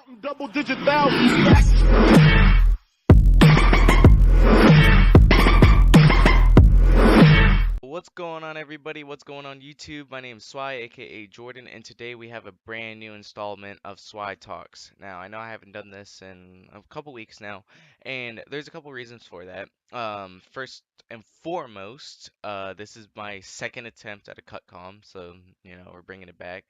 Counting double-digit thousands. What's going on, everybody? What's going on YouTube? My name is Swaii, aka Jordan, and today we have a brand new installment of Swaii Talks. Now, I know I haven't done this in a couple weeks now, and there's a couple reasons for that. First and foremost, this is my second attempt at a cutcom, so we're bringing it back.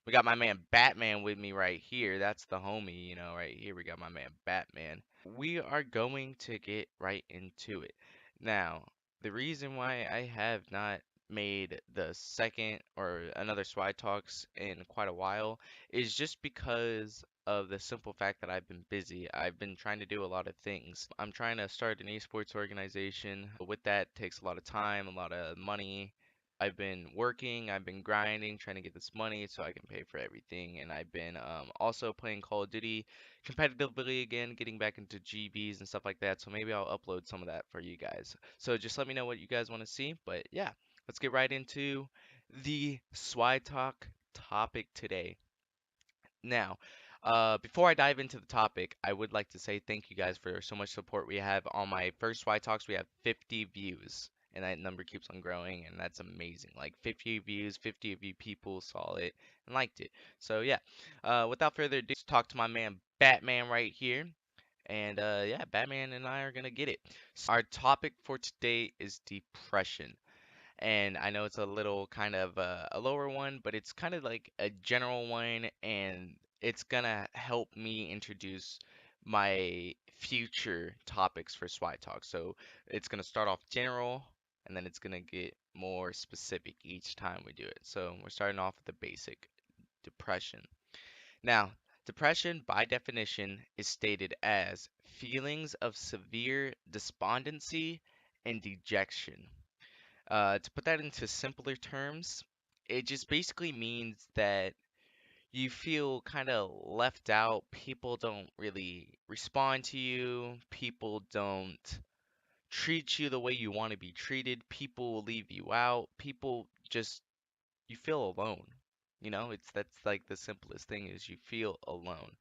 We got my man Batman with me right here. That's the homie, right here. We got my man Batman. We are going to get right into it. Now, the reason why I have not made the second or another Swaii Talks in quite a while is just because of the simple fact that I've been busy. I've been trying to do a lot of things. I'm trying to start an esports organization. With that takes a lot of time, a lot of money. I've been working, I've been grinding, trying to get this money so I can pay for everything, and I've been also playing Call of Duty competitively again, getting back into GBs and stuff like that. So maybe I'll upload some of that for you guys. So just let me know what you guys want to see. But yeah, let's get right into the Swaii Talk topic today. Now, before I dive into the topic, I would like to say thank you guys for so much support we have on my first Swaii Talks. We have 50 views, and that number keeps on growing, and that's amazing. Like 50 views, 50 of you people saw it and liked it. So yeah, without further ado, let's talk to my man Batman right here. And yeah, Batman and I are gonna get it. So our topic for today is depression. And I know it's a little kind of a lower one, but it's kind of like a general one, and it's gonna help me introduce my future topics for Swaii Talk. So it's gonna start off general, and then it's gonna get more specific each time we do it. So we're starting off with the basic depression. Now, depression, by definition, is stated as feelings of severe despondency and dejection. To put that into simpler terms, it just basically means that you feel kind of left out. People don't really respond to you. People don't treat you the way you want to be treated. People will leave you out. People just, you feel alone. That's like the simplest thing is you feel alone.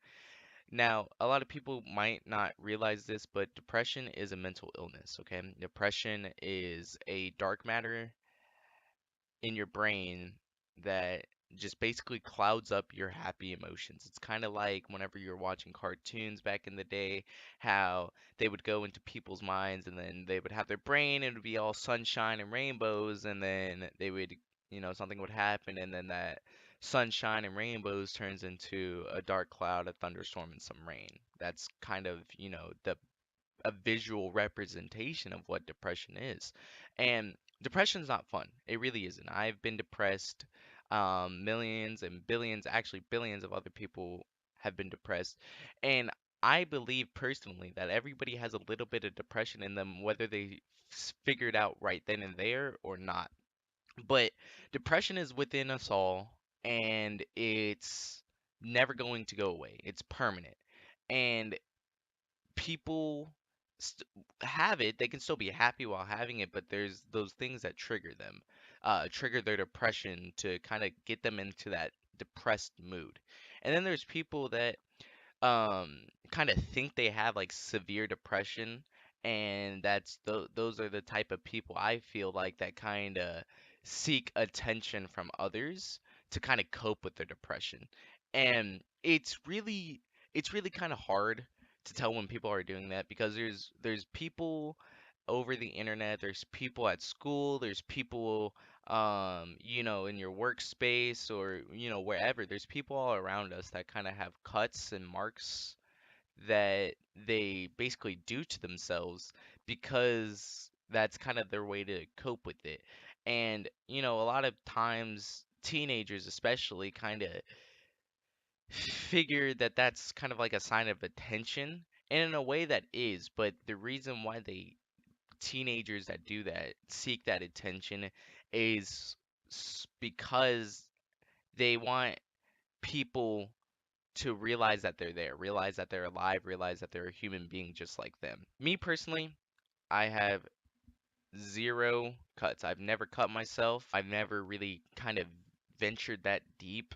Now, a lot of people might not realize this, but depression is a mental illness, okay? Depression is a dark matter in your brain that just basically clouds up your happy emotions. It's kind of like whenever you're watching cartoons back in the day, how they would go into people's minds and then they would have their brain and it would be all sunshine and rainbows, and then they would, something would happen, and then that sunshine and rainbows turns into a dark cloud, a thunderstorm, and some rain. That's kind of, the a visual representation of what depression is. And depression's not fun. It really isn't. I've been depressed. Millions and billions, actually billions of other people have been depressed. And I believe personally that everybody has a little bit of depression in them, whether they figure it out right then and there or not. But depression is within us all, and it's never going to go away. It's permanent. And people have it, they can still be happy while having it, but there's those things that trigger them, trigger their depression to kind of get them into that depressed mood. And then there's people that kind of think they have like severe depression, and those are the type of people I feel like that kind of seek attention from others to kind of cope with their depression. And it's really kind of hard to tell when people are doing that, because there's people over the internet, there's people at school, there's people in your workspace, or wherever. There's people all around us that kind of have cuts and marks that they basically do to themselves because that's kind of their way to cope with it. And a lot of times teenagers especially kind of figure that that's kind of like a sign of attention, and in a way that is, but the reason why they teenagers that do that seek that attention is because they want people to realize that they're there, realize that they're alive, realize that they're a human being just like them. Me personally, I have zero cuts. I've never cut myself. I've never really kind of ventured that deep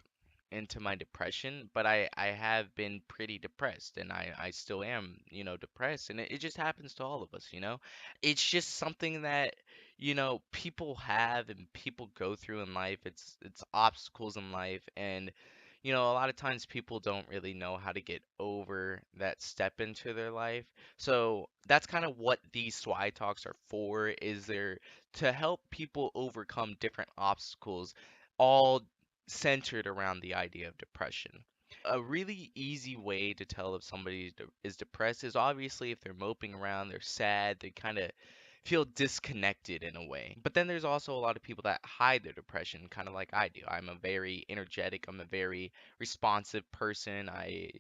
into my depression, but I have been pretty depressed, and I still am, depressed, and it just happens to all of us, you know? It's just something that, people have and people go through in life. It's obstacles in life, and a lot of times people don't really know how to get over that step into their life. So that's kind of what these SWI talks are for, is there to help people overcome different obstacles, all centered around the idea of depression. A really easy way to tell if somebody is depressed is obviously if they're moping around, they're sad, they kind of feel disconnected in a way. But then there's also a lot of people that hide their depression, kind of like I do. I'm a very energetic, I'm a very responsive person. I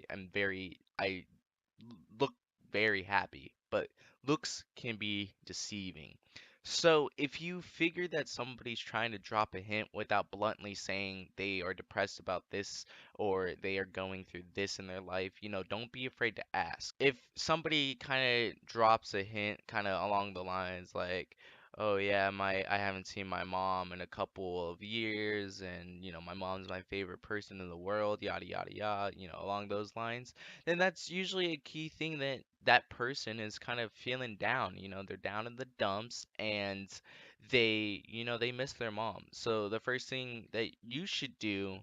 look very happy, but looks can be deceiving. So if you figure that somebody's trying to drop a hint without bluntly saying they are depressed about this or they are going through this in their life, don't be afraid to ask. If somebody kind of drops a hint kind of along the lines like, "Oh yeah, my I haven't seen my mom in a couple of years, and my mom's my favorite person in the world, yada yada yada," along those lines, then that's usually a key thing that that person is kind of feeling down. They're down in the dumps, and they miss their mom. So the first thing that you should do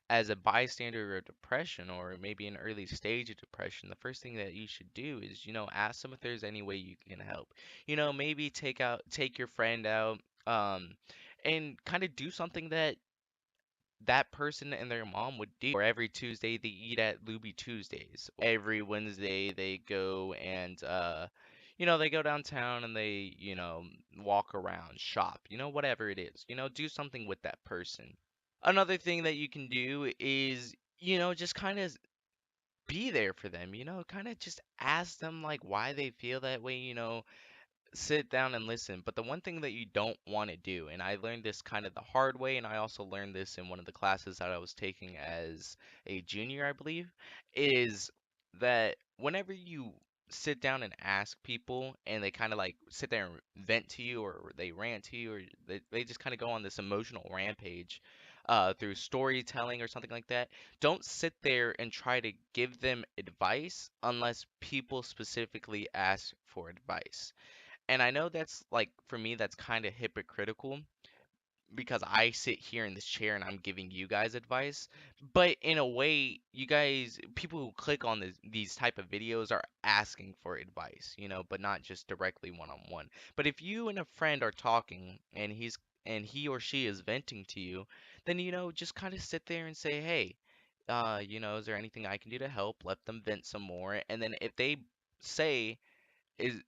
as a bystander of depression, or maybe an early stage of depression, the first thing that you should do is, ask them if there's any way you can help. Maybe take your friend out, and kind of do something that that person and their mom would do. Or every Tuesday they eat at Luby Tuesdays. Every Wednesday they go and they go downtown and they, walk around, shop, whatever it is. Do something with that person. Another thing that you can do is, just kind of be there for them, kind of just ask them like why they feel that way, sit down and listen. But the one thing that you don't want to do, and I learned this kind of the hard way, and I also learned this in one of the classes that I was taking as a junior, I believe, is that whenever you sit down and ask people and they kind of like sit there and vent to you, or they rant to you, or they just kind of go on this emotional rampage through storytelling or something like that, don't sit there and try to give them advice unless people specifically ask for advice. And I know that's like, for me, that's kind of hypocritical because I sit here in this chair and I'm giving you guys advice. But in a way, you guys, people who click on these type of videos are asking for advice, but not just directly one on one. But if you and a friend are talking and he or she is venting to you, then just kind of sit there and say, "Hey, is there anything I can do to help?" Let them vent some more, and then if they say, is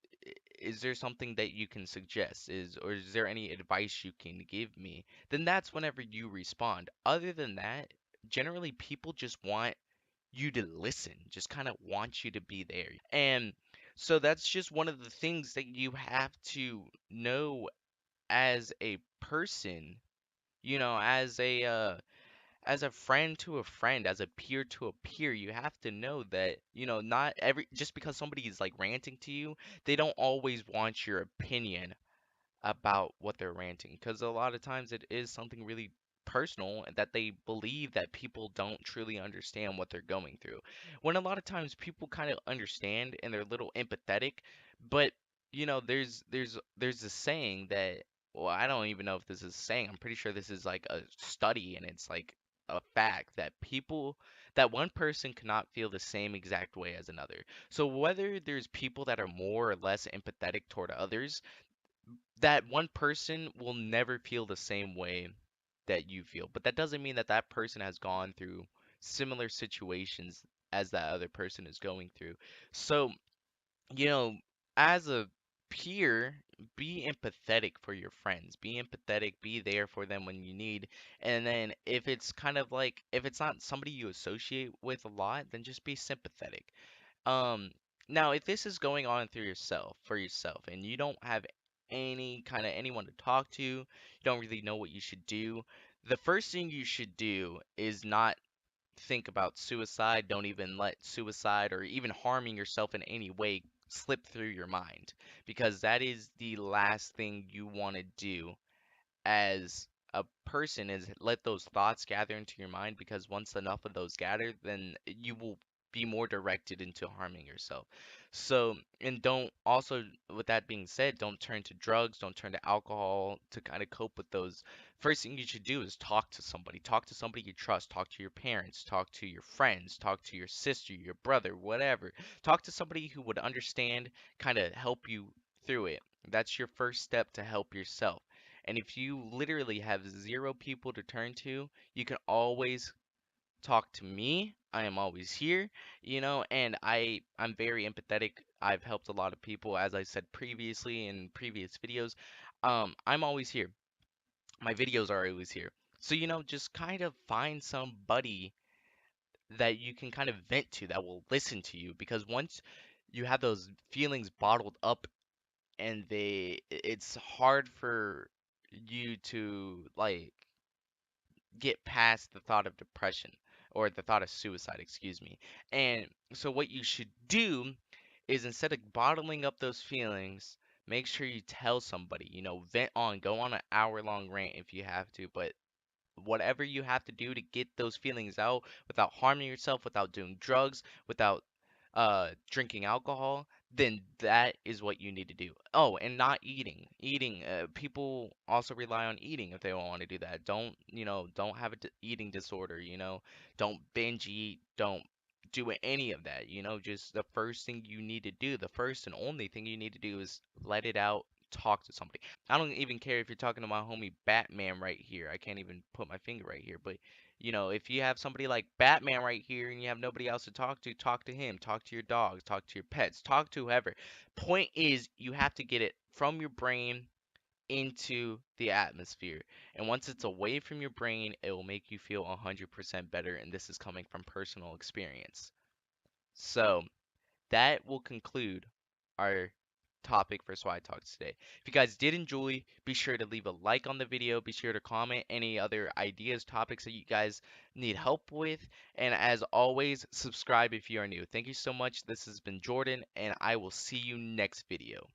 is there something that you can suggest, or is there any advice you can give me, then that's whenever you respond. Other than that, generally people just want you to listen, just kind of want you to be there. And so that's just one of the things that you have to know as a person, as a friend to a friend, as a peer to a peer. You have to know that, not every just because somebody is like ranting to you, they don't always want your opinion about what they're ranting, because a lot of times it is something really personal that they believe that people don't truly understand what they're going through. When a lot of times people kind of understand and they're a little empathetic, but there's a saying that, well, I don't even know if this is a saying. I'm pretty sure this is like a study, and it's like a fact that one person cannot feel the same exact way as another. So whether there's people that are more or less empathetic toward others, that one person will never feel the same way that you feel. But that doesn't mean that that person has gone through similar situations as that other person is going through. So, you know, as a peer, be empathetic for your friends. Be empathetic, be there for them when you need. And then if it's kind of like, if it's not somebody you associate with a lot, then just be sympathetic. Um, Now, if this is going on through yourself, for yourself, and you don't have any kind of anyone to talk to, you don't really know what you should do, the first thing you should do is not think about suicide. Don't even let suicide or even harming yourself in any way slip through your mind, because that is the last thing you want to do as a person is let those thoughts gather into your mind, because once enough of those gather, then you will be more directed into harming yourself. So, and don't also, with that being said, don't turn to drugs, don't turn to alcohol to kind of cope with those. First thing you should do is talk to somebody. Talk to somebody you trust. Talk to your parents. Talk to your friends. Talk to your sister, your brother, whatever. Talk to somebody who would understand, kind of help you through it. That's your first step to help yourself. And if you literally have zero people to turn to, you can always talk to me. I am always here, and I'm very empathetic. I've helped a lot of people, as I said previously in previous videos. I'm always here. My videos are always here. So, just kind of find somebody that you can kind of vent to, that will listen to you, because once you have those feelings bottled up, and it's hard for you to, like, get past the thought of depression, or the thought of suicide, excuse me. And so what you should do is, instead of bottling up those feelings, make sure you tell somebody, vent on, go on an hour-long rant if you have to, but whatever you have to do to get those feelings out without harming yourself, without doing drugs, without drinking alcohol, then that is what you need to do. Oh, and not eating. Eating, people also rely on eating if they don't want to do that. Don't have a eating disorder, Don't binge eat, don't do any of that, Just the first thing you need to do, the first and only thing you need to do is let it out, talk to somebody. I don't even care if you're talking to my homie Batman right here. I can't even put my finger right here, but if you have somebody like Batman right here and you have nobody else to talk to him, talk to your dogs, talk to your pets, talk to whoever. Point is, you have to get it from your brain into the atmosphere. And once it's away from your brain, it will make you feel 100% better. And this is coming from personal experience. So, that will conclude our topic for Swaii Talks today. If you guys did enjoy, be sure to leave a like on the video. Be sure to comment any other ideas, topics that you guys need help with. And as always, subscribe if you are new. Thank you so much. This has been Jordan, and I will see you next video.